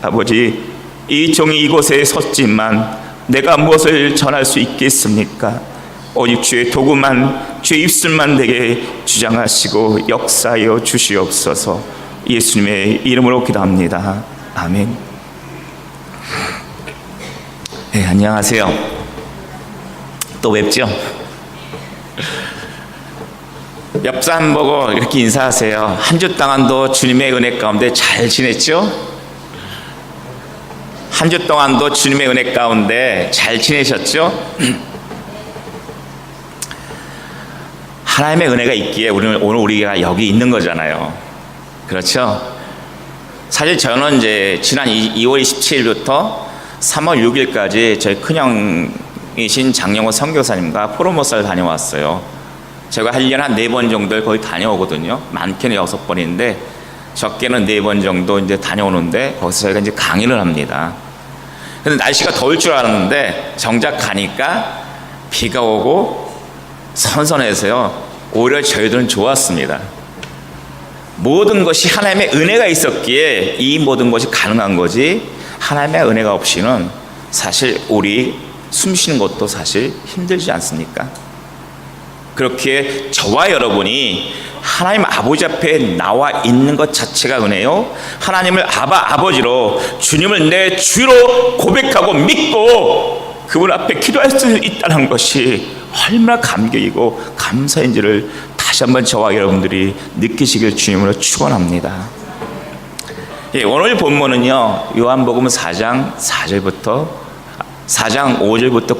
아버지, 이 종이 이곳에 섰지만 내가 무엇을 전할 수 있겠습니까? 오직 주의 도구만, 주의 입술만 내게 주장하시고 역사하여 주시옵소서. 예수님의 이름으로 기도합니다. 아멘. 네, 안녕하세요. 또 뵙죠? 옆 사람 보고 이렇게 인사하세요. 한 주 동안도 주님의 은혜 가운데 잘 지냈죠? 한 주 동안도 주님의 은혜 가운데 잘 지내셨죠? 하나님의 은혜가 있기에 오늘 우리가 여기 있는 거잖아요. 그렇죠? 사실 저는 이제 지난 2월 27일부터 3월 6일까지 저희 큰형이신 장영호 선교사님과 포르모사를 다녀왔어요. 제가 1년에 한 4번 정도를 거의 다녀오거든요. 많게는 6번인데 적게는 4번 정도 이제 다녀오는데 거기서 저희가 이제 강의를 합니다. 근데 날씨가 더울 줄 알았는데 정작 가니까 비가 오고 선선해서요. 오히려 저희들은 좋았습니다. 모든 것이 하나님의 은혜가 있었기에 이 모든 것이 가능한 거지, 하나님의 은혜가 없이는 사실 우리 숨 쉬는 것도 사실 힘들지 않습니까? 그렇게 저와 여러분이 하나님 아버지 앞에 나와 있는 것 자체가 은혜요, 하나님을 아버지로, 주님을 내 주로 고백하고 믿고 그분 앞에 기도할 수 있다는 것이 얼마나 감격이고 감사인지를 다시 한번 저와 여러분들이 느끼시길 주님으로 축원합니다. 예, 오늘 본문은요, 요한복음 4장 5절부터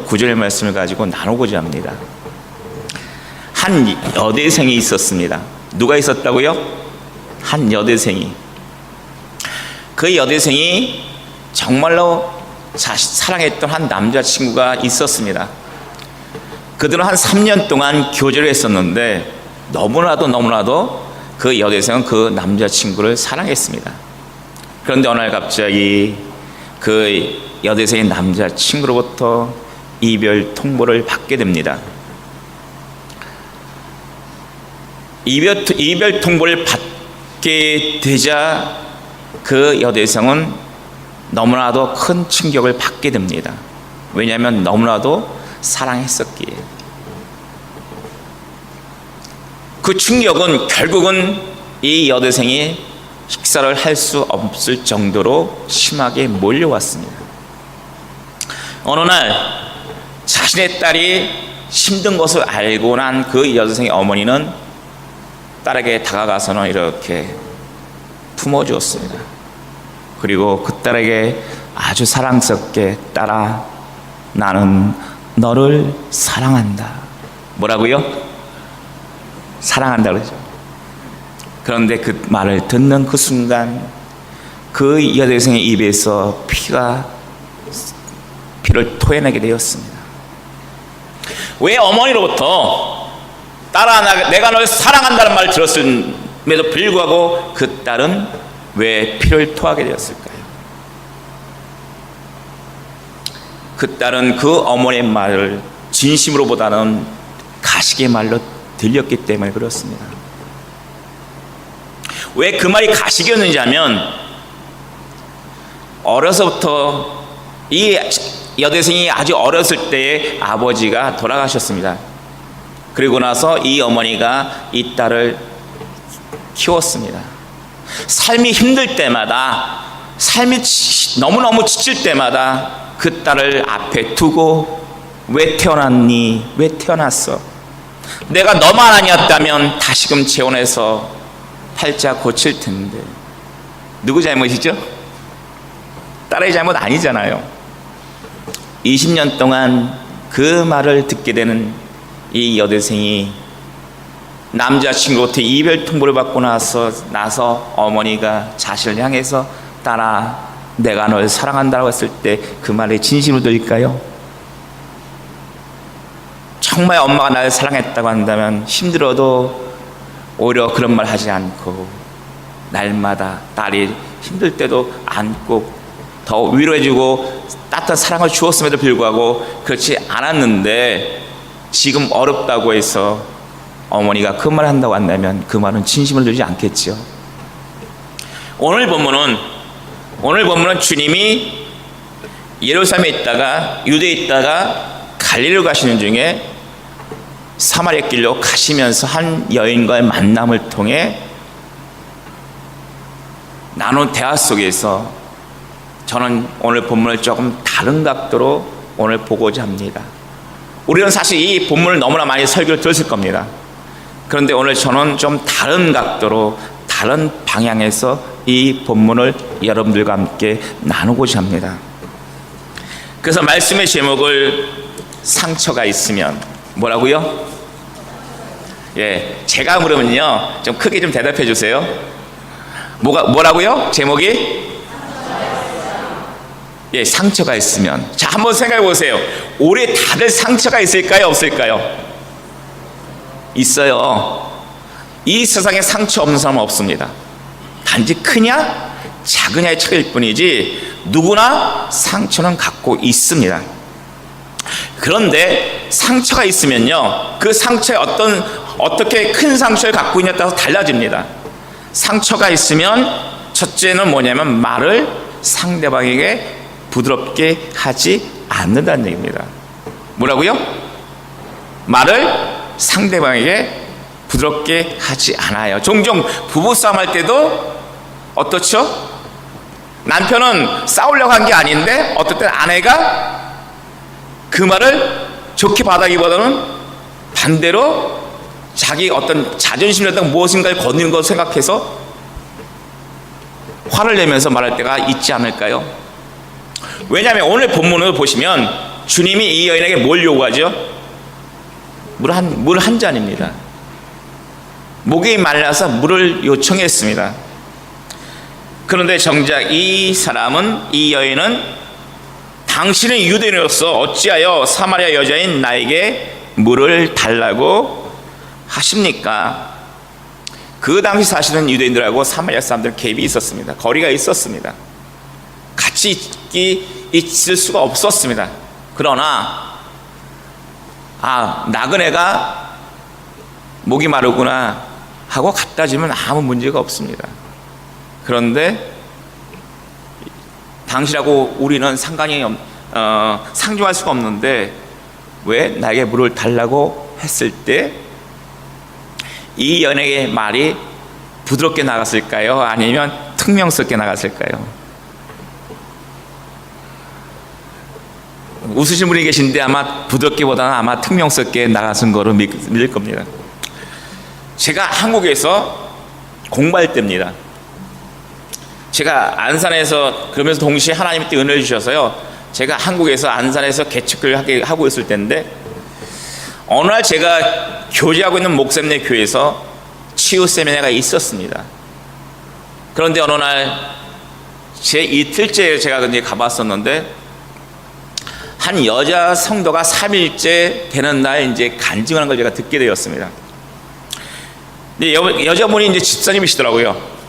9절의 말씀을 가지고 나누고자 합니다. 한 여대생이 있었습니다. 누가 있었다고요? 한 여대생이. 그 여대생이 정말로 사랑했던 한 남자친구가 있었습니다. 그들은 한 3년 동안 교제를 했었는데 너무나도 그 여대생은 그 남자친구를 사랑했습니다. 그런데 어느 날 갑자기 그 여대생의 남자친구로부터 이별 통보를 받게 됩니다. 이별 통보를 받게 되자 그 여대생은 너무나도 큰 충격을 받게 됩니다. 왜냐하면 너무나도 사랑했었기에. 그 충격은 결국은 이 여대생이 식사를 할 수 없을 정도로 심하게 몰려왔습니다. 어느 날 자신의 딸이 힘든 것을 알고 난 그 여대생의 어머니는 딸에게 다가가서는 이렇게 품어주었습니다. 그리고 그 딸에게 아주 사랑스럽게, 딸아, 나는 너를 사랑한다. 뭐라고요? 사랑한다 그러죠. 그런데 그 말을 듣는 그 순간 그 여대생의 입에서 피를 토해내게 되었습니다. 왜? 어머니로부터 딸아, 내가 널 사랑한다는 말을 들었음에도 불구하고 그 딸은 왜 피를 토하게 되었을까요? 그 딸은 그 어머니의 말을 진심으로보다는 가식의 말로 들렸기 때문에 그렇습니다. 왜 그 말이 가식이었는지 하면, 어려서부터 이 여대생이 아주 어렸을 때에 아버지가 돌아가셨습니다. 그리고 나서 이 어머니가 이 딸을 키웠습니다. 삶이 힘들 때마다, 삶이 너무너무 지칠 때마다 그 딸을 앞에 두고, 왜 태어났니? 왜 태어났어? 내가 너만 아니었다면 다시금 재혼해서 팔자 고칠 텐데. 누구 잘못이죠? 딸의 잘못 아니잖아요. 20년 동안 그 말을 듣게 되는 이 여대생이 남자친구한테 이별 통보를 받고 나서 어머니가 자신을 향해서 딸아, 내가 널 사랑한다고 했을 때 그 말에 진심으로 들릴까요? 정말 엄마가 나를 사랑했다고 한다면 힘들어도 오히려 그런 말 하지 않고 날마다 딸이 힘들 때도 안고 더 위로해주고 따뜻한 사랑을 주었음에도 불구하고 그렇지 않았는데, 지금 어렵다고 해서 어머니가 그 말을 한다고 한다면 그 말은 진심을 들지 않겠죠. 오늘 본문은 오늘 본문은 주님이 예루살렘에 있다가 유대에 있다가 갈릴리로 가시는 중에 사마리아 길로 가시면서 한 여인과의 만남을 통해 나눈 대화 속에서 저는 오늘 본문을 조금 다른 각도로 오늘 보고자 합니다. 우리는 사실 이 본문을 너무나 많이 설교를 들었을 겁니다. 그런데 오늘 저는 좀 다른 각도로 다른 방향에서 이 본문을 여러분들과 함께 나누고자 합니다. 그래서 말씀의 제목을 상처가 있으면 뭐라고요? 예, 제가 물으면요 좀 크게 좀 대답해 주세요. 뭐라고요? 제목이? 예, 상처가 있으면. 자, 한번 생각해 보세요. 올해 다들 상처가 있을까요? 없을까요? 있어요. 이 세상에 상처 없는 사람은 없습니다. 단지 크냐 작으냐의 차이일 뿐이지 누구나 상처는 갖고 있습니다. 그런데 상처가 있으면요 그 상처에 어떻게 큰 상처를 갖고 있냐에 따라서 달라집니다. 상처가 있으면 첫째는 뭐냐면 말을 상대방에게 부드럽게 하지 않는다는 얘기입니다. 뭐라고요? 말을 상대방에게 부드럽게 하지 않아요. 종종 부부싸움 할 때도 어떻죠? 남편은 싸우려고 한 게 아닌데 어떨 때 아내가 그 말을 좋게 받아기보다는 반대로 자기 어떤 자존심이라든가 무엇인가를 거두는 걸 생각해서 화를 내면서 말할 때가 있지 않을까요? 왜냐하면 오늘 본문을 보시면 주님이 이 여인에게 뭘 요구하죠? 물 한 잔입니다. 목이 말라서 물을 요청했습니다. 그런데 정작 이 여인은 당신은 유대인으로서 어찌하여 사마리아 여자인 나에게 물을 달라고 하십니까? 그 당시 사실은 유대인들하고 사마리아 사람들 갭이 있었습니다. 거리가 있었습니다. 같이 있을 수가 없었습니다. 그러나 나그네가 목이 마르구나 하고 갖다 주면 아무 문제가 없습니다. 그런데 당신하고 우리는 상종할 수가 없는데 왜 나에게 물을 달라고 했을 때 이 연예의 말이 부드럽게 나갔을까요? 아니면 퉁명스럽게 나갔을까요? 웃으신 분이 계신데 아마 부드럽게보다는 아마 퉁명스럽게 나갔은 거로 믿을 겁니다. 제가 한국에서 공부할 때입니다. 제가 안산에서 그러면서 동시에 하나님이 또 은혜를 주셔서요 제가 한국에서 안산에서 개척을 하고 있을 때인데 어느 날 제가 교제하고 있는 목사님네 교회에서 치유 세미나가 있었습니다. 그런데 어느 날 제 이틀째 제가 가봤었는데 한 여자 성도가 3일째 되는 날 이제 간증하는 걸 제가 듣게 되었습니다. 근데 여자분이 이제 집사님이시더라고요.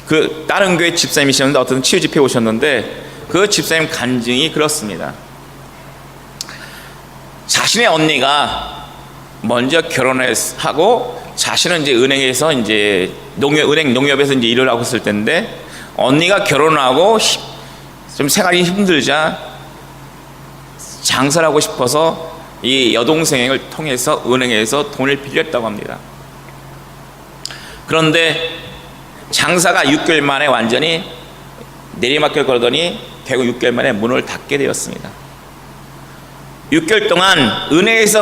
그 다른 교회 집사님이셨는데 어떤 치유 집회에 오셨는데 그 집사님 간증이 그렇습니다. 자신의 언니가 먼저 결혼하고 자신은 이제 은행에서 이제 농협에서 이제 일을 하고 있을 때인데 언니가 결혼하고 좀 생활이 힘들자 장사를 하고 싶어서 이 여동생을 통해서 은행에서 돈을 빌렸다고 합니다. 그런데 장사가 6개월 만에 완전히 내리막길 걸더니 결국 6개월 만에 문을 닫게 되었습니다. 6개월 동안 은행에서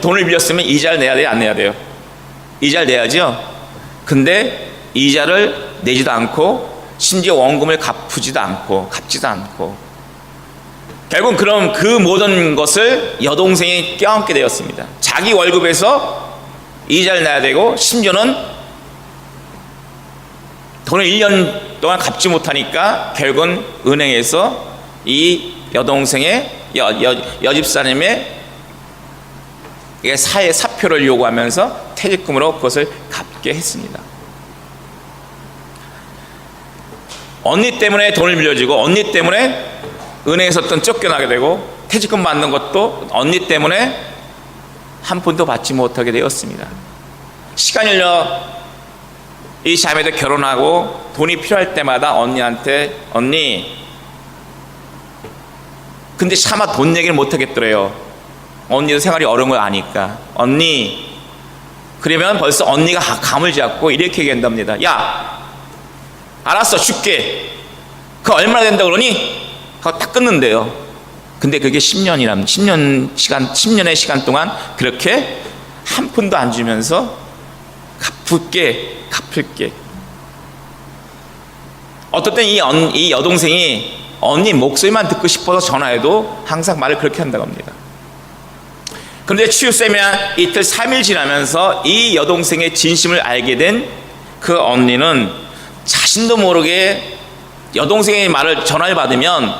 돈을 빌렸으면 이자를 내야 돼요? 안 내야 돼요? 이자를 내야죠. 근데 이자를 내지도 않고 심지어 원금을 갚지도 않고 결국 그럼 그 모든 것을 여동생이 껴안게 되었습니다. 자기 월급에서 이자를 내야 되고 심지어는 돈을 1년 동안 갚지 못하니까 결국은 은행에서 이 여동생의 여집사님의 사회 사표를 요구하면서 퇴직금으로 그것을 갚게 했습니다. 언니 때문에 돈을 빌려주고 언니 때문에 은행에서 또 쫓겨나게 되고 퇴직금 받는 것도 언니 때문에 한 푼도 받지 못하게 되었습니다. 시간이 흘러 이 자매도 결혼하고 돈이 필요할 때마다 언니한테 언니 근데 차마 돈 얘기를 못 하겠더래요. 언니도 생활이 어려운 걸 아니까 언니 그러면 벌써 언니가 감을 잡고 이렇게 얘기한답니다. 야 알았어 줄게. 그거 얼마나 된다고 그러니? 하고 딱 끊는데요. 근데 그게 10년의 시간 동안 그렇게 한 푼도 안 주면서 갚을게. 어떨 땐 이 여동생이 언니 목소리만 듣고 싶어서 전화해도 항상 말을 그렇게 한다고 합니다. 그런데 치유 세미나 이틀 3일 지나면서 이 여동생의 진심을 알게 된 그 언니는 자신도 모르게 여동생의 말을 전화를 받으면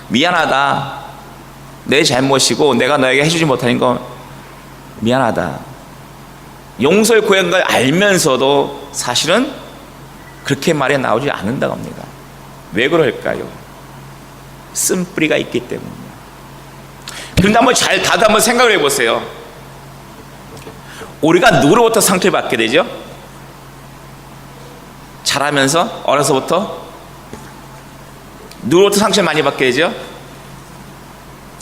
미안하다. 내 잘못이고 내가 너에게 해주지 못하는 건 미안하다. 용서를 구한 걸 알면서도 사실은 그렇게 말이 나오지 않는다고 합니다. 왜 그럴까요? 쓴뿌리가 있기 때문이에요. 그런데 다들 한번 생각을 해보세요. 우리가 누구로부터 상처를 받게 되죠? 자라면서 어려서부터 누구로부터 상처를 많이 받게 되죠?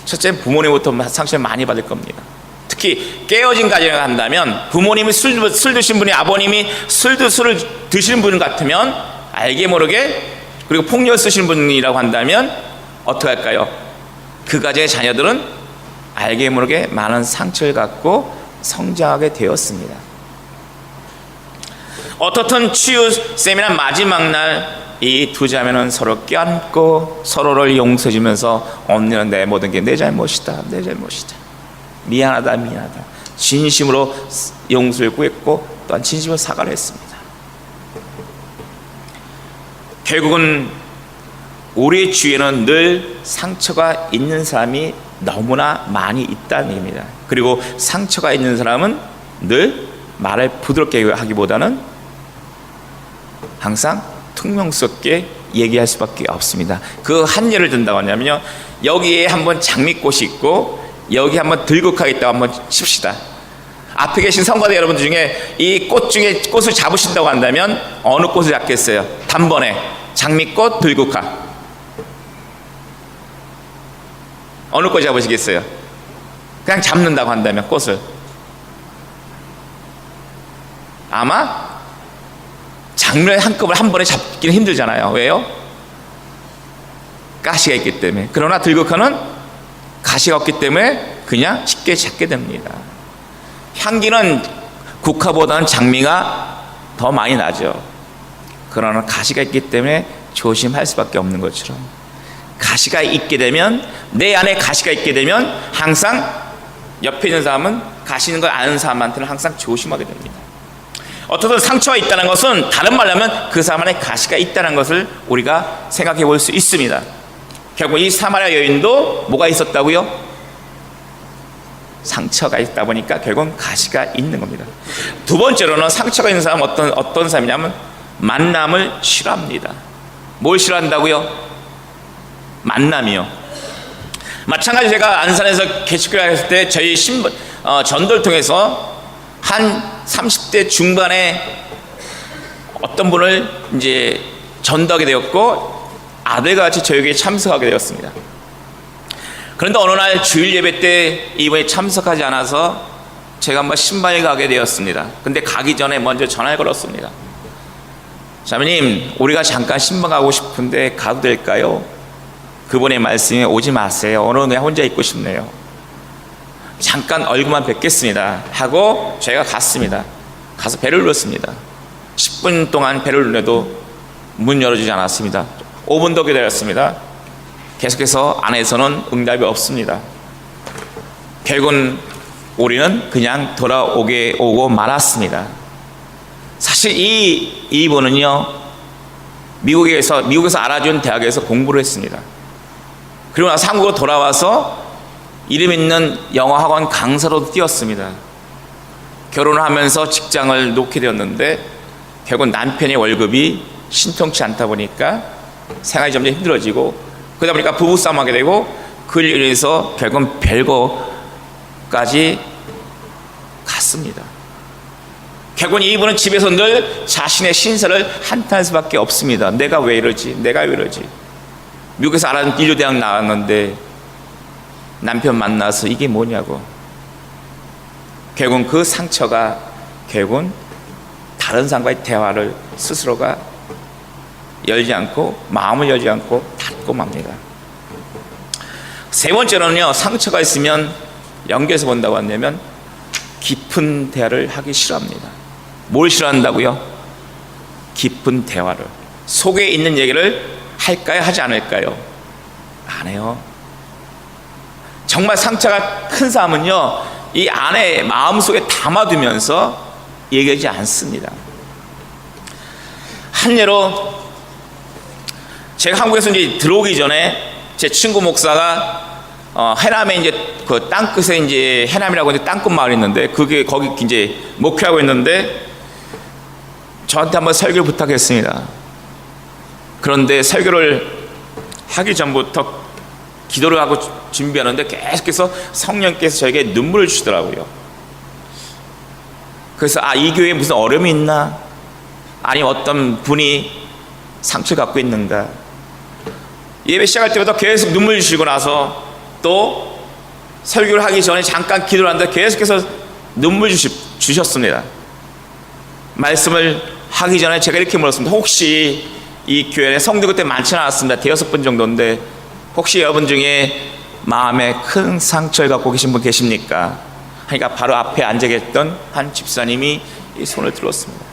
첫째는 부모님부터 상처를 많이 받을 겁니다. 특히 깨어진 가정을 한다면 부모님이 술 드신 분이 아버님이 술을 드시는 분 같으면 알게 모르게 그리고 폭력을 쓰시는 분이라고 한다면 어떻게 할까요? 그 가정의 자녀들은 알게 모르게 많은 상처를 갖고 성장하게 되었습니다. 어떻든 치유 세미나 마지막 날 이 두 자매는 서로 껴안고 서로를 용서해주면서 언니는 내 모든 게 내 잘못이다. 미안하다. 진심으로 용서를 구했고 또한 진심으로 사과를 했습니다. 결국은 우리 주위에는 늘 상처가 있는 사람이 너무나 많이 있다는 얘기입니다. 그리고 상처가 있는 사람은 늘 말을 부드럽게 하기보다는 항상 퉁명스럽게 얘기할 수밖에 없습니다. 그 한 예를 든다고 하냐면요, 여기에 한번 장미꽃이 있고 여기 한번 들국화가 있다고 한번 칩시다. 앞에 계신 성가대 여러분들 중에 이 꽃 중에 꽃을 잡으신다고 한다면 어느 꽃을 잡겠어요? 단번에 장미꽃, 들국화 어느 꽃 잡으시겠어요? 그냥 잡는다고 한다면 꽃을 아마 장미를 한꺼번에 한 번에 잡기는 힘들잖아요. 왜요? 가시가 있기 때문에. 그러나 들국화는 가시가 없기 때문에 그냥 쉽게 잡게 됩니다. 향기는 국화보다는 장미가 더 많이 나죠. 그러나 가시가 있기 때문에 조심할 수밖에 없는 것처럼 가시가 있게 되면, 내 안에 가시가 있게 되면 항상 옆에 있는 사람은 가시 있는 걸 아는 사람한테는 항상 조심하게 됩니다. 어떻든 상처가 있다는 것은 다른 말로 하면 그 사람 안에 가시가 있다는 것을 우리가 생각해 볼 수 있습니다. 결국 이 사마리아 여인도 뭐가 있었다고요? 상처가 있다 보니까 결국은 가시가 있는 겁니다. 두 번째로는 상처가 있는 사람은 어떤 사람이냐면 만남을 싫어합니다. 뭘 싫어한다고요? 만남이요. 마찬가지로 제가 안산에서 개척교회 했을 때 저희 전도를 통해서 한 30대 중반에 어떤 분을 이제 전도하게 되었고 아들같이 저에게 참석하게 되었습니다. 그런데 어느 날 주일 예배 때 이번에 참석하지 않아서 제가 한번 신방에 가게 되었습니다. 근데 가기 전에 먼저 전화를 걸었습니다. 자매님, 우리가 잠깐 신방 가고 싶은데 가도 될까요? 그분의 말씀이 오지 마세요. 오늘 그냥 혼자 있고 싶네요. 잠깐 얼굴만 뵙겠습니다 하고 제가 갔습니다. 가서 배를 눌렀습니다. 10분 동안 배를 눌러도 문 열어주지 않았습니다. 5분 더 기다렸습니다. 계속해서 안에서는 응답이 없습니다. 결국은 우리는 그냥 오고 말았습니다. 사실 이분은요, 미국에서 알아준 대학에서 공부를 했습니다. 그리고 나서 한국으로 돌아와서 이름 있는 영어학원 강사로 뛰었습니다. 결혼을 하면서 직장을 놓게 되었는데 결국 남편의 월급이 신통치 않다 보니까 생활이 점점 힘들어지고, 그러다 보니까 부부싸움 하게 되고, 그를 인해서 결국은 별거까지 갔습니다. 결국은 이분은 집에서 늘 자신의 신세를 한탄할 수밖에 없습니다. 내가 왜 이러지? 내가 왜 이러지? 미국에서 인류대학 나왔는데 남편 만나서 이게 뭐냐고. 결국은 그 상처가 결국은 다른 사람과의 대화를 스스로가 열지 않고, 마음을 열지 않고 닫고 맙니다. 세 번째로는요, 상처가 있으면 연결해서 본다고 한다면 깊은 대화를 하기 싫어합니다. 뭘 싫어한다고요? 깊은 대화를. 속에 있는 얘기를 할까요? 하지 않을까요? 안 해요. 정말 상처가 큰 사람은요, 이 안에 마음속에 담아두면서 얘기하지 않습니다. 한 예로, 제가 한국에서 이제 들어오기 전에 제 친구 목사가 해남에 이제 그 땅끝에 이제 해남이라고 이제 땅끝 마을이 있는데, 그게 거기 이제 목회하고 있는데 저한테 한번 설교를 부탁했습니다. 그런데 설교를 하기 전부터 기도를 하고 준비하는데 계속해서 성령께서 저에게 눈물을 주시더라고요. 그래서 이 교회에 무슨 어려움이 있나? 아니면 어떤 분이 상처를 갖고 있는가? 예배 시작할 때부터 계속 눈물 주시고 나서 또 설교를 하기 전에 잠깐 기도를 하는데 계속해서 눈물 주셨습니다. 말씀을 하기 전에 제가 이렇게 물었습니다. 혹시 이 교회에 성도 그때 많지는 않았습니다. 6분 정도인데 혹시 여러분 중에 마음에 큰 상처를 갖고 계신 분 계십니까? 그러니까 바로 앞에 앉아 계셨던 한 집사님이 이 손을 들었습니다.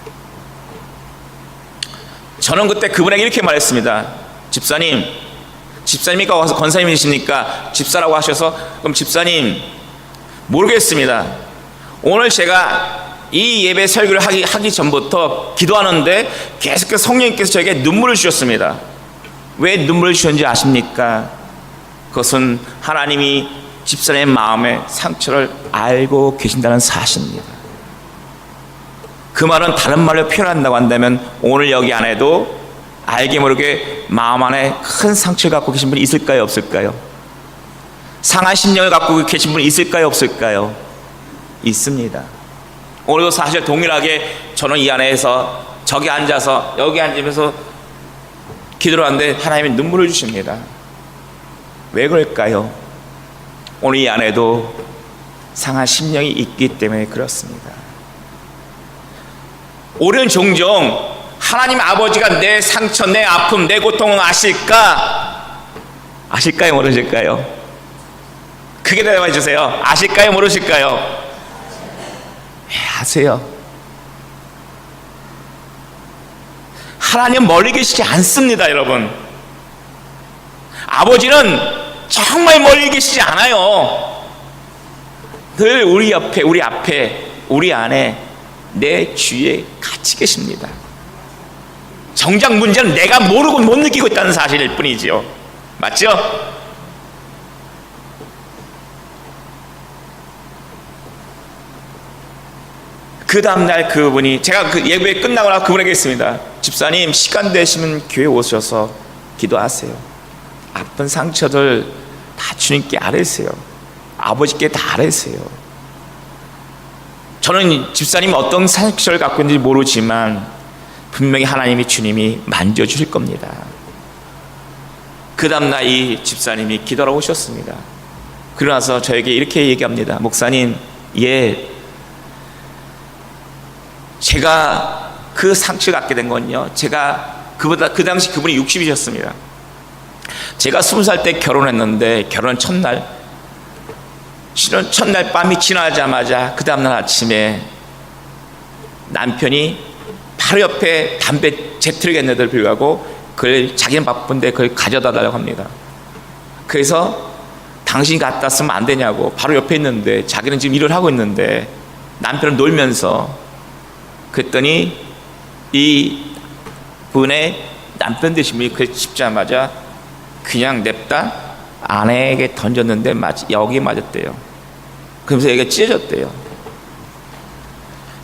저는 그때 그분에게 이렇게 말했습니다. 집사님이니까 와서 권사님이십니까? 집사라고 하셔서, 그럼 집사님, 모르겠습니다. 오늘 제가 이 예배 설교를 하기 전부터 기도하는데 계속해서 성령님께서 저에게 눈물을 주셨습니다. 왜 눈물을 주셨는지 아십니까? 그것은 하나님이 집사님의 마음의 상처를 알고 계신다는 사실입니다. 그 말은 다른 말로 표현한다고 한다면 오늘 여기 안에도 알게 모르게 마음 안에 큰 상처를 갖고 계신 분이 있을까요? 없을까요? 상한 심령을 갖고 계신 분이 있을까요? 없을까요? 있습니다. 오늘도 사실 동일하게 저는 이 안에서 저기 앉아서 여기 앉으면서 기도를 하는데 하나님이 눈물을 주십니다. 왜 그럴까요? 오늘 이 안에도 상한 심령이 있기 때문에 그렇습니다. 우리는 종종 하나님 아버지가 내 상처, 내 아픔, 내 고통을 아실까? 아실까요? 모르실까요? 크게 대답해 주세요. 아실까요? 모르실까요? 아세요. 하나님 멀리 계시지 않습니다, 여러분. 아버지는 정말 멀리 계시지 않아요. 늘 우리 옆에, 우리 앞에, 우리 안에, 내 주위에 같이 계십니다. 정작 문제는 내가 모르고 못 느끼고 있다는 사실일 뿐이지요. 맞죠? 그 다음날 그분이, 제가 그 예배 끝나고 나서 그분에게 했습니다. 집사님, 시간 되시면 교회 오셔서 기도하세요. 아픈 상처들 다 주님께 아뢰세요. 아버지께 다 아뢰세요. 저는 집사님이 어떤 상처를 갖고 있는지 모르지만 분명히 하나님이, 주님이 만져주실 겁니다. 그 다음날 이 집사님이 기도하러 오셨습니다. 그러고 나서 저에게 이렇게 얘기합니다. 목사님, 제가 그 상처를 갖게 된 건요, 제가 그 당시 그분이 60이셨습니다. 제가 20살 때 결혼했는데, 결혼 첫날 밤이 지나자마자 그 다음날 아침에 남편이 바로 옆에 담배 재트리게 했는데도 불구하고 그걸 자기는 바쁜데 그걸 가져다 달라고 합니다. 그래서 당신이 갖다 쓰면 안 되냐고, 바로 옆에 있는데 자기는 지금 일을 하고 있는데 남편은 놀면서, 그랬더니 이 분의 남편 되신 분이 그걸 집자마자 그냥 냅다 아내에게 던졌는데 여기 맞았대요. 그러면서 얘가 찢어졌대요.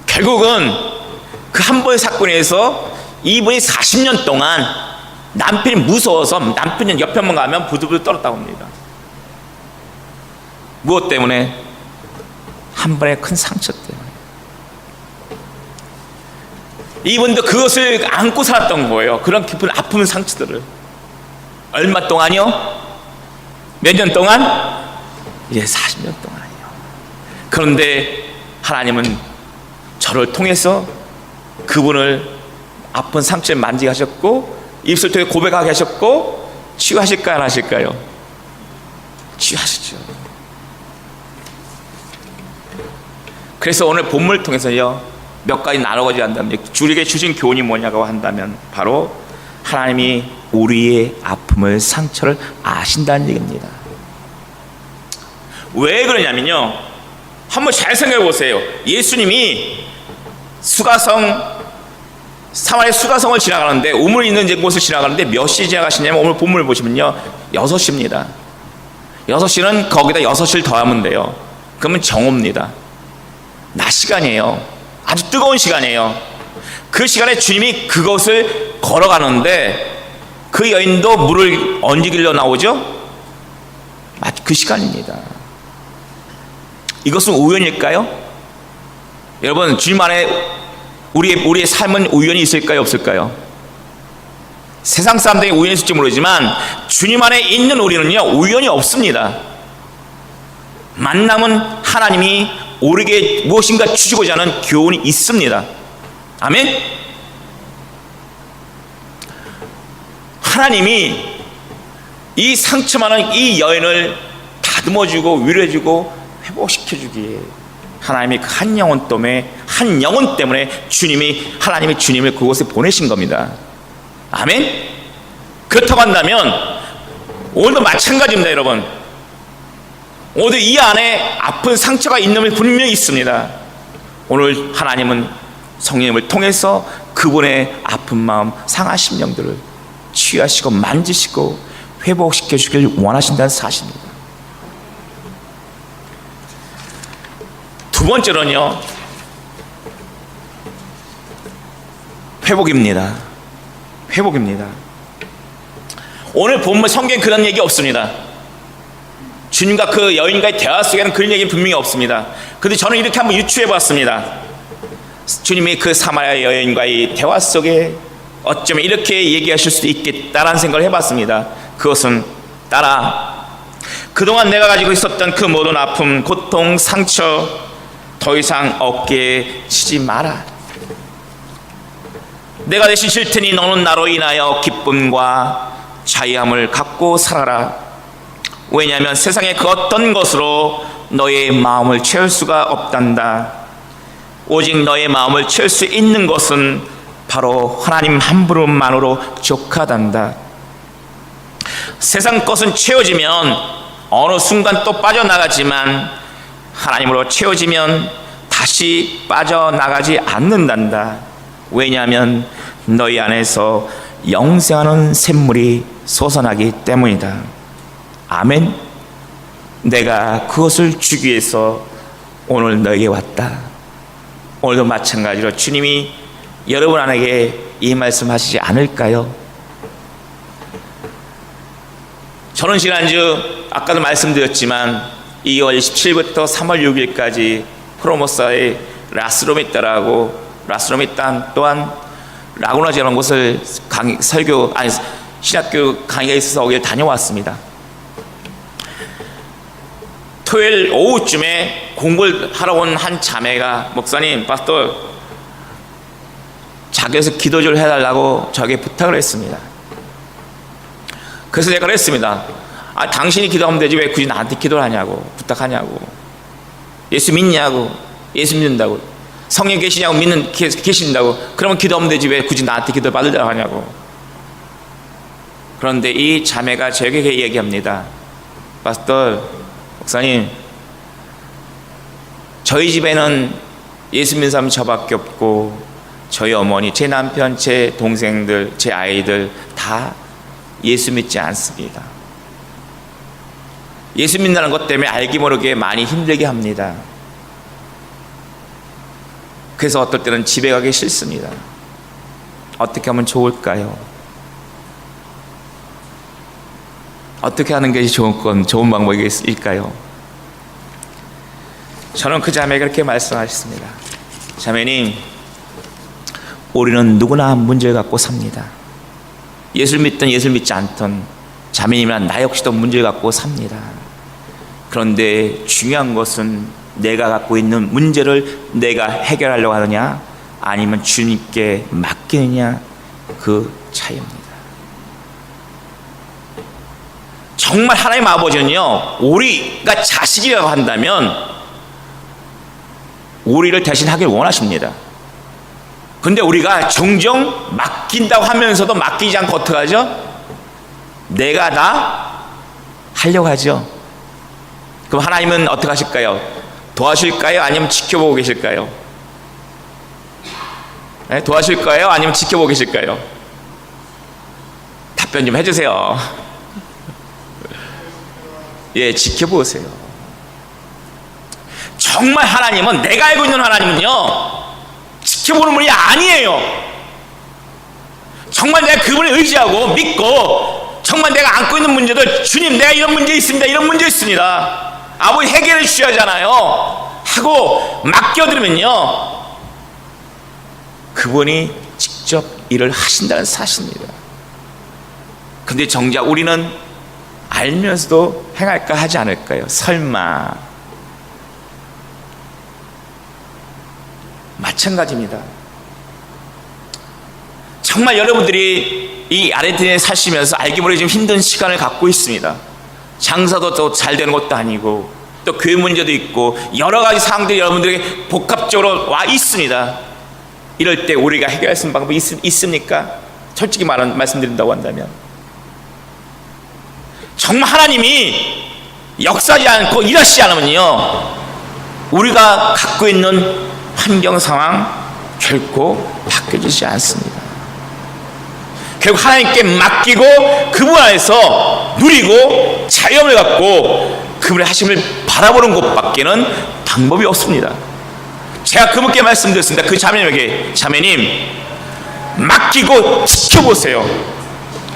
결국은 그 한 번의 사건에서 이분이 40년 동안 남편이 무서워서 남편이 옆에만 가면 부들부들 떨었다고 합니다. 무엇 때문에? 한 번의 큰 상처 때문에. 이분도 그것을 안고 살았던 거예요. 그런 깊은 아픔 상처들을. 얼마 동안이요? 몇 년 동안? 이제 40년 동안이요. 그런데 하나님은 저를 통해서 그분을 아픈 상처를 만지게 하셨고 입술 통해 고백하게 하셨고 치유하실까요? 안 하실까요? 치유하시죠. 그래서 오늘 본문을 통해서요 몇 가지 나눠가지고 한다면 우리에게 주신 교훈이 뭐냐고 한다면 바로 하나님이 우리의 아픔을 상처를 아신다는 얘기입니다. 왜 그러냐면요 한번 잘 생각해 보세요. 예수님이 사마리아 수가성을 지나가는데 우물 있는 곳을 지나가는데 몇 시에 지나가시냐면 오늘 본문을 보시면요 6시입니다. 6시는 거기다 6시를 더하면 돼요. 그러면 정오입니다. 낮 시간이에요. 아주 뜨거운 시간이에요. 그 시간에 주님이 그것을 걸어가는데 그 여인도 물을 언제 길러 나오죠? 그 시간입니다. 이것은 우연일까요? 여러분 주님 안에 우리의 삶은 우연이 있을까요? 없을까요? 세상 사람들이 우연이 있을지 모르지만 주님 안에 있는 우리는요 우연이 없습니다. 만남은 하나님이 우리에게 무엇인가 주시고자 하는 교훈이 있습니다. 아멘? 하나님이 이 상처 많은 이 여인을 다듬어주고 위로해주고 회복시켜주기에 하나님이 그 한 영혼 때문에 하나님이 주님을 그곳에 보내신 겁니다. 아멘? 그렇다고 한다면 오늘도 마찬가지입니다. 여러분 오늘 이 안에 아픈 상처가 있는 분 분명히 있습니다. 오늘 하나님은 성령님을 통해서 그분의 아픈 마음 상한 심령들을 치유하시고 만지시고 회복시켜 주길 원하신다는 사실입니다. 두 번째로는요 회복입니다. 오늘 본문 성경에 그런 얘기 없습니다. 주님과 그 여인과의 대화 속에는 그런 얘기는 분명히 없습니다. 그런데 저는 이렇게 한번 유추해 봤습니다. 주님이 그 사마리아 여인과의 대화 속에 어쩌면 이렇게 얘기하실 수도 있겠다라는 생각을 해봤습니다. 그것은 따라 그동안 내가 가지고 있었던 그 모든 아픔, 고통, 상처 더 이상 어깨에 치지 마라. 내가 대신 질 테니 너는 나로 인하여 기쁨과 자유함을 갖고 살아라. 왜냐하면 세상의 그 어떤 것으로 너의 마음을 채울 수가 없단다. 오직 너의 마음을 채울 수 있는 것은 바로 하나님 한 분만으로 족하단다. 세상 것은 채워지면 어느 순간 또 빠져나가지만 하나님으로 채워지면 다시 빠져나가지 않는단다. 왜냐하면 너희 안에서 영생하는 샘물이 솟아나기 때문이다. 아멘. 내가 그것을 주기 위해서 오늘 너에게 왔다. 오늘도 마찬가지로 주님이 여러분 안에게 이 말씀 하시지 않을까요? 저는 지난주 아까도 말씀드렸지만 2월 27일부터 3월 6일까지 프로모사의 라스로미땅 또한 라구나지라는 곳을 신학교 강의가 있어서 거기를 다녀왔습니다. 토요일 오후쯤에 공부를 하러 온 한 자매가 목사님, 파스tor 자기에서 기도 좀 해달라고 저에게 부탁을 했습니다. 그래서 제가 그랬습니다. 당신이 기도하면 되지 왜 굳이 나한테 기도를 하냐고, 부탁하냐고. 예수 믿냐고, 예수 믿는다고. 성령 계시냐고, 계신다고. 그러면 기도하면 되지 왜 굳이 나한테 기도를 받으려고 하냐고. 그런데 이 자매가 저에게 얘기합니다. 파스tor, 목사님, 저희 집에는 예수 믿는 사람이 저밖에 없고 저희 어머니, 제 남편, 제 동생들, 제 아이들 다 예수 믿지 않습니다. 예수 믿는다는 것 때문에 알기 모르게 많이 힘들게 합니다. 그래서 어떨 때는 집에 가기 싫습니다. 어떻게 하면 좋을까요? 어떻게 하는 것이 좋은 방법일까요? 저는 그 자매에게 그렇게 말씀하셨습니다. 자매님, 우리는 누구나 문제를 갖고 삽니다. 예수를 믿든 예수를 믿지 않든 자매님이나 나 역시도 문제를 갖고 삽니다. 그런데 중요한 것은 내가 갖고 있는 문제를 내가 해결하려고 하느냐 아니면 주님께 맡기느냐, 그 차이입니다. 정말 하나님 아버지는요, 우리가 자식이라고 한다면 우리를 대신하길 원하십니다. 근데 우리가 종종 맡긴다고 하면서도 맡기지 않고 어떻게 하죠? 내가 다 하려고 하죠. 그럼 하나님은 어떻게 하실까요? 도와주실까요? 아니면 지켜보고 계실까요? 네? 도와주실까요? 아니면 지켜보고 계실까요? 답변 좀 해주세요. 예, 지켜보세요. 정말 하나님은, 내가 알고 있는 하나님은요, 지켜보는 분이 아니에요. 정말 내가 그분을 의지하고 믿고 정말 내가 안고 있는 문제들, 주님 내가 이런 문제 있습니다, 이런 문제 있습니다, 아버지 해결해 주셔야잖아요 하고 맡겨드리면요, 그분이 직접 일을 하신다는 사실입니다. 근데 정작 우리는 알면서도 행할까 하지 않을까요? 설마. 마찬가지입니다. 정말 여러분들이 이 아르헨티나에 사시면서 알기 모르게 좀 힘든 시간을 갖고 있습니다. 장사도 또 잘 되는 것도 아니고 또 교회 문제도 있고 여러 가지 사항들이 여러분들에게 복합적으로 와 있습니다. 이럴 때 우리가 해결할 수 있는 방법이 있습니까? 솔직히 말씀드린다고 한다면 정말 하나님이 역사하지 않고 일하시지 않으면요, 우리가 갖고 있는 환경 상황 결코 바뀌어지지 않습니다. 결국 하나님께 맡기고 그분 안에서 누리고 자유함을 갖고 그분의 하심을 바라보는 것밖에는 방법이 없습니다. 제가 그분께 말씀드렸습니다. 그 자매님에게, 자매님 맡기고 지켜보세요.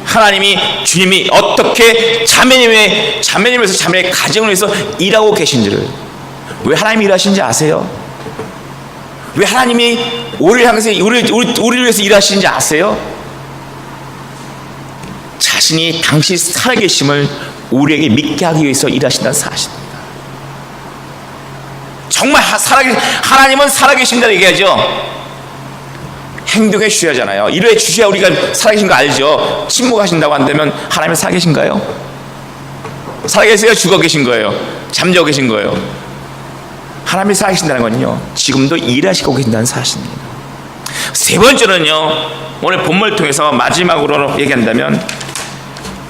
하나님이, 주님이 어떻게 자매님에서 자매의 가정을 위해서 일하고 계신지를. 왜 하나님이 일하시는지 아세요? 왜 하나님이 우리를 향해서 우리를 위해서 일하시는지 아세요? 자신이 당시 살아계심을 우리에게 믿게 하기 위해서 일하신다는 사실입니다. 정말 하나님은 살아계신다고 얘기하죠. 행동해 주셔야잖아요. 이루어 주셔야 우리가 살아계신 거 알죠. 침묵하신다고 한다면 하나님은 살아계신가요? 살아계세요? 죽어 계신 거예요? 잠자고 계신 거예요? 하나님이 살아계신다는 건요, 지금도 일하시고 계신다는 사실입니다. 세 번째는요, 오늘 본문을 통해서 마지막으로 얘기한다면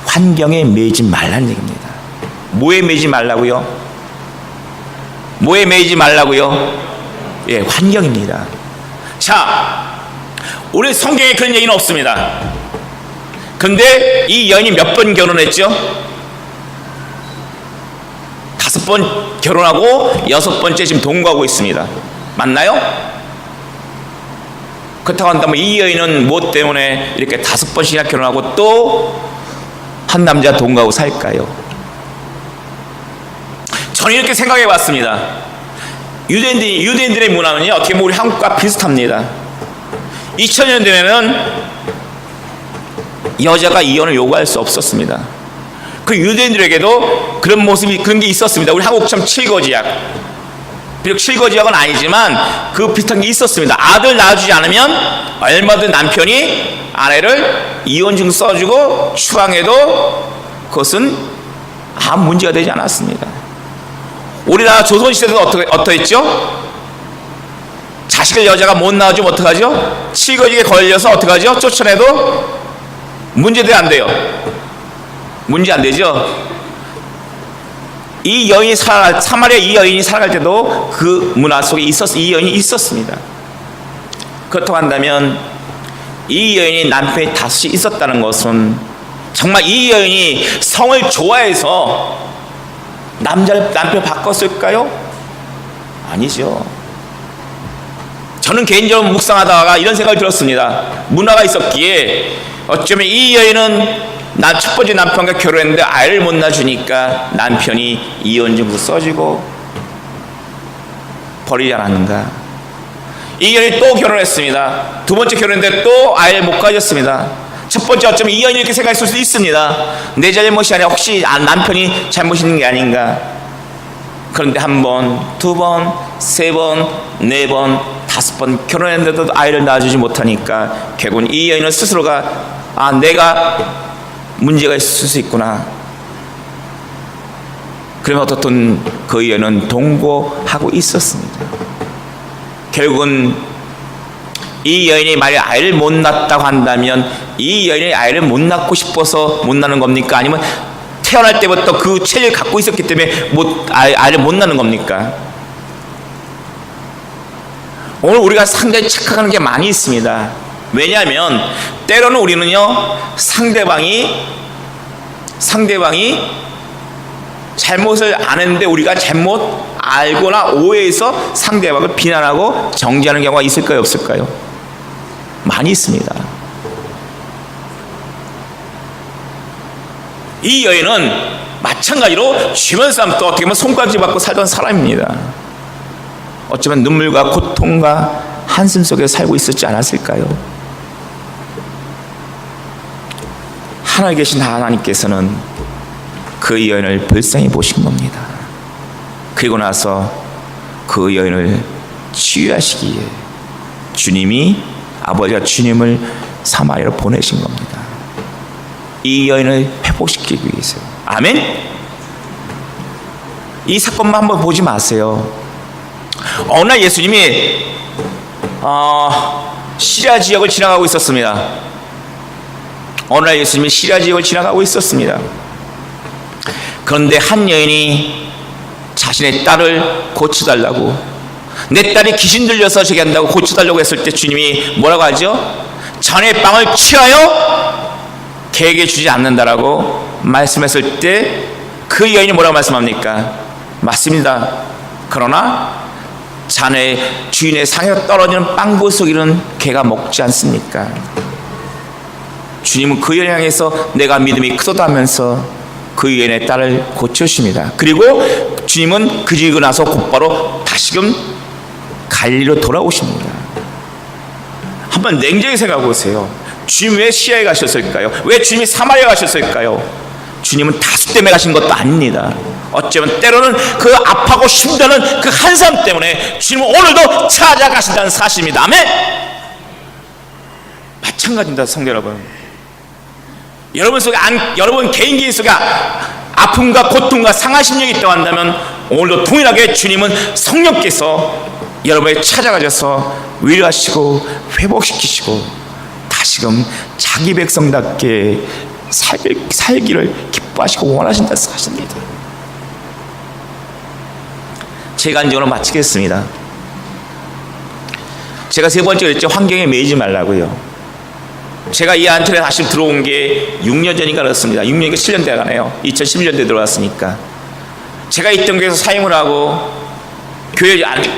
환경에 매이지 말라는 얘기입니다. 뭐에 매이지 말라고요? 뭐에 매이지 말라고요? 예, 환경입니다. 자, 우리 성경에 그런 얘기는 없습니다. 근데 이 여인이 몇 번 결혼했죠? 5번 결혼하고 6번째 지금 동거하고 있습니다. 맞나요? 그렇다고 한다면 이 여인은 무엇 때문에 이렇게 5번씩이나 결혼하고 또 한 남자 동거하고 살까요? 저는 이렇게 생각해 봤습니다. 유대인들의 문화는요, 어떻게 보면 우리 한국과 비슷합니다. 2000년 되면은 여자가 이혼을 요구할 수 없었습니다. 그 유대인들에게도 그런 모습이, 그런 게 있었습니다. 우리 한국처럼 칠거지약, 비록 칠거지약은 아니지만 그 비슷한 게 있었습니다. 아들 낳아주지 않으면 얼마든 남편이 아내를 이혼증 써주고 추방해도 그것은 아무 문제가 되지 않았습니다. 우리나라 조선시대도 어떠했죠? 자식을 여자가 못 낳아주면 어떡하죠? 칠거지에 걸려서 어떡하죠? 쫓아내도 문제도 안 돼요. 문제 안 되죠? 이 여인이 사마리아 이 여인이 살아갈 때도 그 문화 속에 이 여인이 있었습니다. 그렇다고 한다면 이 여인이 남편이 5이 있었다는 것은 정말 이 여인이 성을 좋아해서 남편 바꿨을까요? 아니죠. 저는 개인적으로 묵상하다가 이런 생각이 들었습니다. 문화가 있었기에 어쩌면 이 여인은 첫 번째 남편과 결혼했는데 아이를 못 낳아주니까 남편이 이혼증서 써주고 버리지 않았는가. 이 여인이 또 결혼했습니다. 두 번째 결혼했는데 또 아이를 못 가졌습니다. 첫 번째 어쩌면 이 여인이 이렇게 생각했을 수도 있습니다. 내 잘못이 아니라 혹시 남편이 잘못인 게 아닌가. 그런데 한 번, 두 번, 세 번, 네 번, 다섯 번 결혼했는데도 아이를 낳아주지 못하니까 결국은 이 여인은 스스로가 내가 문제가 있을 수 있구나. 그러면 어떻든 그 여인은 동거하고 있었습니다. 결국은 이 여인이 만약 아이를 못 낳았다고 한다면 이 여인이 아이를 못 낳고 싶어서 못 낳는 겁니까? 아니면 태어날 때부터 그 체질을 갖고 있었기 때문에 아이를 못 낳는 겁니까? 오늘 우리가 상당히 착각하는 게 많이 있습니다. 왜냐하면 때로는 우리는요, 상대방이 잘못을 안 했는데 우리가 잘못 알거나 오해해서 상대방을 비난하고 정죄하는 경우가 있을까요, 없을까요? 많이 있습니다. 이 여인은 마찬가지로 주변 사람도 어떻게 보면 손가락질 받고 살던 사람입니다. 어쩌면 눈물과 고통과 한숨 속에 살고 있었지 않았을까요? 하늘에 계신 하나님께서는 그 여인을 불쌍히 보신 겁니다. 그리고 나서 그 여인을 치유하시기에 아버지가 주님을 사마리아로 보내신 겁니다. 이 여인을 회복시키기 위해서. 아멘? 이 사건만 한번 보지 마세요. 어느 날 예수님이 시리아 지역을 지나가고 있었습니다. 어느 날 예수님이 시리아 지역을 지나가고 있었습니다. 그런데 한 여인이 자신의 딸을 고쳐달라고, 내 딸이 귀신 들려서 저기 한다고 고쳐달라고 했을 때 주님이 뭐라고 하죠? 자네의 빵을 취하여 개에게 주지 않는다라고 말씀했을 때 그 여인이 뭐라고 말씀합니까? 맞습니다. 그러나 자네 주인의 상에 떨어지는 빵 부스러기는 개가 먹지 않습니까? 주님은 그 여인을 향해서 내가 믿음이 크도다면서 그 여인의 딸을 고쳐주십니다. 그리고 주님은 그리고 나서 곧바로 다시금 갈릴리로 돌아오십니다. 한번 냉정히 생각해 보세요. 주님 왜 시야에 가셨을까요? 왜 주님이 사마리아 가셨을까요? 주님은 다수 때문에 가신 것도 아닙니다. 어쩌면 때로는 그 아파하고 힘드는 그 한 사람 때문에 주님은 오늘도 찾아가신다는 사실입니다. 아멘. 마찬가지입니다, 성도 여러분. 여러분 개인기 속에 아픔과 고통과 상한 심령이 있다고 한다면 오늘도 동일하게 주님은 성령께서 여러분을 찾아가셔서 위로하시고 회복시키시고 다시금 자기 백성답게 살기를 기뻐하시고 원하신다는 사실입니다. 제가 이제 오늘 마치겠습니다. 제가 세 번째 그랬죠. 환경에 매이지 말라고요. 제가 이 안틀에 다시 들어온 게 6년 전인가 그렇습니다. 6년인가 7년 돼가네요. 2011년도에 들어왔으니까. 제가 있던 교회에서 사임을 하고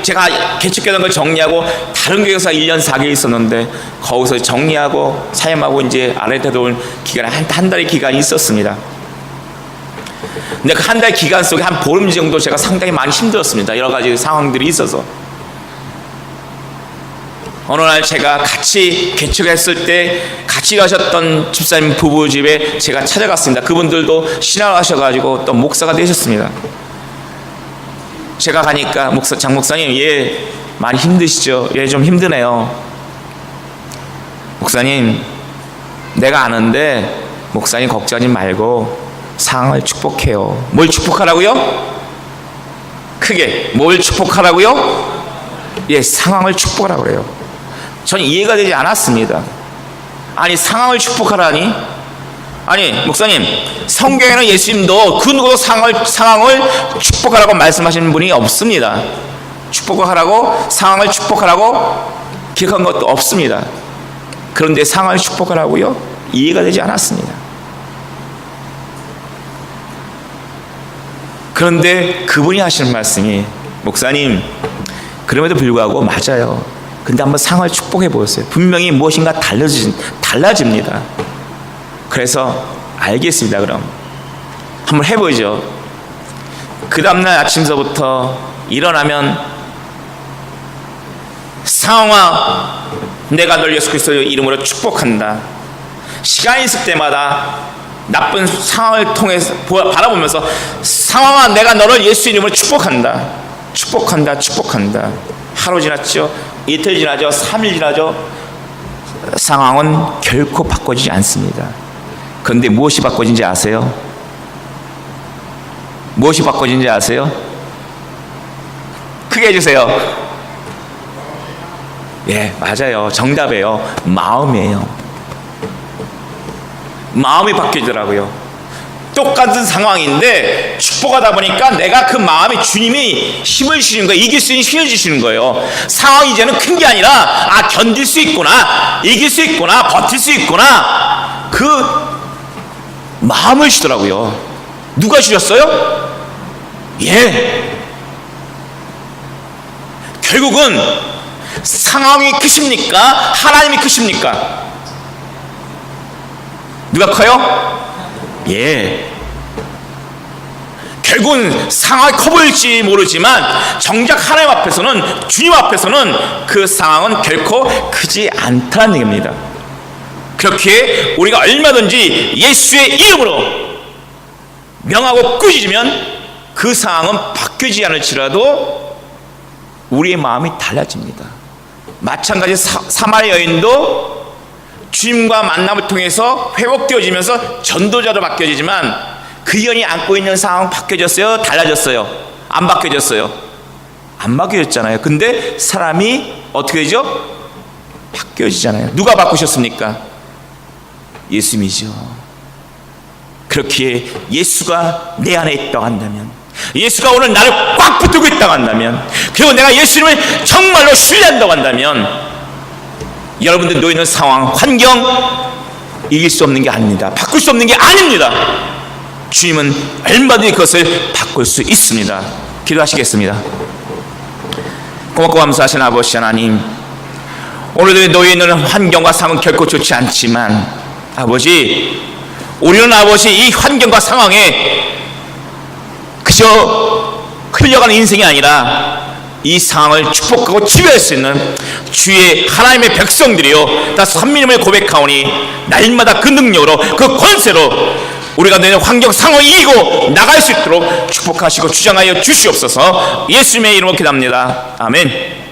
제가 개척교회던 걸 정리하고 다른 교회에서 1년 4개월 있었는데 거기서 정리하고 사임하고 이제 아래 들어올 기간 한 달의 기간이 있었습니다. 근데 그 한 달 기간 속에 한 보름 정도 제가 상당히 많이 힘들었습니다. 여러 가지 상황들이 있어서. 어느 날 제가 같이 개척했을 때 같이 가셨던 집사님 부부 집에 제가 찾아갔습니다. 그분들도 신앙을 하셔가지고 또 목사가 되셨습니다. 제가 가니까 장 목사님, 예, 많이 힘드시죠? 예, 좀 힘드네요. 목사님, 내가 아는데 목사님 걱정하지 말고 상황을 축복해요. 뭘 축복하라고요? 크게 뭘 축복하라고요? 예, 상황을 축복하라고 그래요. 저는 이해가 되지 않았습니다. 아니, 상황을 축복하라니? 아니, 목사님, 성경에는 예수님도 그 누구도 상황을 축복하라고 말씀하시는 분이 없습니다. 축복하라고, 상황을 축복하라고 기억한 것도 없습니다. 그런데 상황을 축복하라고요? 이해가 되지 않았습니다. 그런데 그분이 하시는 말씀이, 목사님, 그럼에도 불구하고 맞아요. 근데 한번 상황을 축복해 보세요. 분명히 무엇인가 달라집니다. 그래서 알겠습니다. 그럼 한번 해보죠. 그 다음날 아침서부터 일어나면 상황아, 내가 널 예수 그리스도의 이름으로 축복한다. 시간이 있을 때마다 나쁜 상황을 통해서 바라보면서 상황아, 내가 너를 예수 이름으로 축복한다. 축복한다. 축복한다. 하루 지났죠? 이틀 지나죠? 3일 지나죠? 상황은 결코 바꿔지지 않습니다. 그런데 무엇이 바꿔진지 아세요? 무엇이 바꿔진지 아세요? 크게 해주세요. 예, 맞아요. 정답이에요. 마음이에요. 마음이 바뀌더라고요. 똑같은 상황인데 축복하다 보니까 내가 그 마음에 주님이 힘을 주시는 거예요. 이길 수 있는 힘을 주시는 거예요. 상황이 이제는 큰 게 아니라 견딜 수 있구나, 이길 수 있구나, 버틸 수 있구나, 그 마음을 주더라고요. 누가 주셨어요? 예. 결국은 상황이 크십니까? 하나님이 크십니까? 누가 커요? 예. 결국은 상황이 커 보일지 모르지만 정작 하나님 앞에서는, 주님 앞에서는 그 상황은 결코 크지 않다는 얘기입니다. 그렇게 우리가 얼마든지 예수의 이름으로 명하고 꾸짖으면 그 상황은 바뀌지 않을지라도 우리의 마음이 달라집니다. 마찬가지 사마리 여인도 주님과 만남을 통해서 회복되어지면서 전도자로 바뀌어지지만 그 여인이 안고 있는 상황은 바뀌어졌어요? 달라졌어요? 안 바뀌어졌어요? 안 바뀌어졌잖아요. 근데 사람이 어떻게 되죠? 바뀌어지잖아요. 누가 바꾸셨습니까? 예수님이죠. 그렇기에 예수가 내 안에 있다고 한다면, 예수가 오늘 나를 꽉 붙들고 있다고 한다면, 그리고 내가 예수님을 정말로 신뢰한다고 한다면, 여러분들 놓이는 상황, 환경 이길 수 없는 게 아닙니다. 바꿀 수 없는 게 아닙니다. 주님은 얼마든지 그것을 바꿀 수 있습니다. 기도하시겠습니다. 고맙고 감사하신 아버지 하나님, 오늘도 놓여있는 환경과 상황은 결코 좋지 않지만 아버지, 우리는 아버지 이 환경과 상황에 그저 흘려가는 인생이 아니라 이 상황을 축복하고 지배할 수 있는 주의 하나님의 백성들이요, 다 선민임을 고백하오니 날마다 그 능력으로, 그 권세로 우리가 내는 환경 상황을 이기고 나갈 수 있도록 축복하시고 주장하여 주시옵소서. 예수님의 이름으로 기도합니다. 아멘.